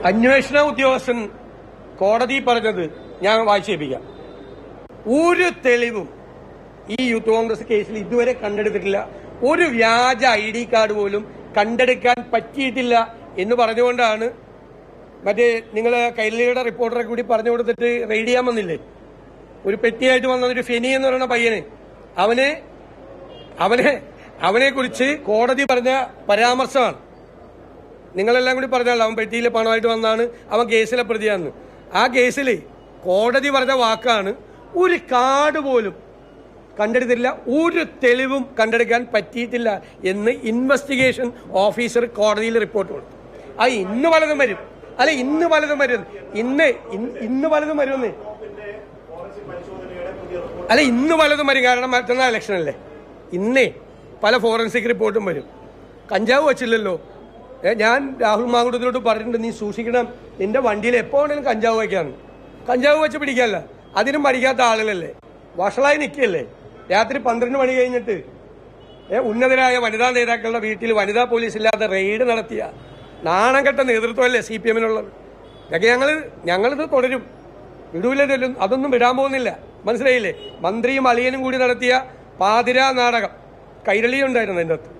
അന്വേഷണ ഉദ്യോഗസ്ഥൻ കോടതി പറഞ്ഞത് ഞാൻ വായിച്ചേൽപ്പിക്കാം. ഒരു തെളിവും ഈ യൂത്ത് കോൺഗ്രസ് കേസിൽ ഇതുവരെ കണ്ടെടുത്തിട്ടില്ല. ഒരു വ്യാജ ID കാർഡ് പോലും കണ്ടെടുക്കാൻ പറ്റിയിട്ടില്ല എന്ന് പറഞ്ഞുകൊണ്ടാണ് മറ്റേ നിങ്ങൾ കൈരളിയുടെ റിപ്പോർട്ടറെ കൂടി പറഞ്ഞു കൊടുത്തിട്ട് റെയ്ഡ് ചെയ്യാൻ വന്നില്ലേ, ഒരു പെട്ടിയായിട്ട് വന്ന ഒരു ഫെനി എന്ന് പറയുന്ന പയ്യന്, അവനെ കുറിച്ച് കോടതി പറഞ്ഞ പരാമർശമാണ്. നിങ്ങളെല്ലാം കൂടി പറഞ്ഞാൽ അവൻ പെട്ടിയിലെ പണമായിട്ട് വന്നാണ്, അവൻ കേസിലെ പ്രതിയാന്ന്. ആ കേസിൽ കോടതി പറഞ്ഞ വാക്കാണ് ഒരു കാർഡ് പോലും കണ്ടെടുത്തില്ല, ഒരു തെളിവും കണ്ടെടുക്കാൻ പറ്റിയിട്ടില്ല എന്ന് ഇൻവെസ്റ്റിഗേഷൻ ഓഫീസർ കോടതിയിൽ റിപ്പോർട്ട് കൊടുത്തു. അത് ഇന്ന് പലതും വരും, അല്ല ഇന്ന് പലതും വരും, ഇന്ന് പലതും വരുമെന്ന്, അല്ല ഇന്ന് പലതും വരും. കാരണം മറ്റന്നാൾ ഇലക്ഷൻ അല്ലേ, ഇന്നേ പല ഫോറൻസിക് റിപ്പോർട്ടും വരും. കഞ്ചാവ് വച്ചില്ലല്ലോ, ഞാൻ രാഹുൽ മാങ്കുട്ടത്തിലോട്ട് പറഞ്ഞിട്ടുണ്ട്, നീ സൂക്ഷിക്കണം, നിന്റെ വണ്ടിയിൽ എപ്പോ വേണമെങ്കിലും കഞ്ചാവ് വയ്ക്കാണ്. കഞ്ചാവ് വെച്ച് പിടിക്കാല്ല, അതിനും പഠിക്കാത്ത ആളുകളല്ലേ, വഷളായി നിൽക്കുകയല്ലേ. രാത്രി 12 മണി കഴിഞ്ഞിട്ട് ഉന്നതരായ വനിതാ നേതാക്കളുടെ വീട്ടിൽ വനിതാ പോലീസ് ഇല്ലാതെ റെയ്ഡ് നടത്തിയ നാണം കെട്ട നേതൃത്വമല്ലേ CPM-നുള്ളത്. ഇതൊക്കെ ഞങ്ങളിത് തുടരും, വിടൂലും അതൊന്നും വിടാൻ പോകുന്നില്ല. മനസ്സിലായില്ലേ? മന്ത്രിയും അളിയനും കൂടി നടത്തിയ പാതിരാ നാടകം കൈരളി ഉണ്ടായിരുന്നു അതിൻ്റെ അകത്ത്.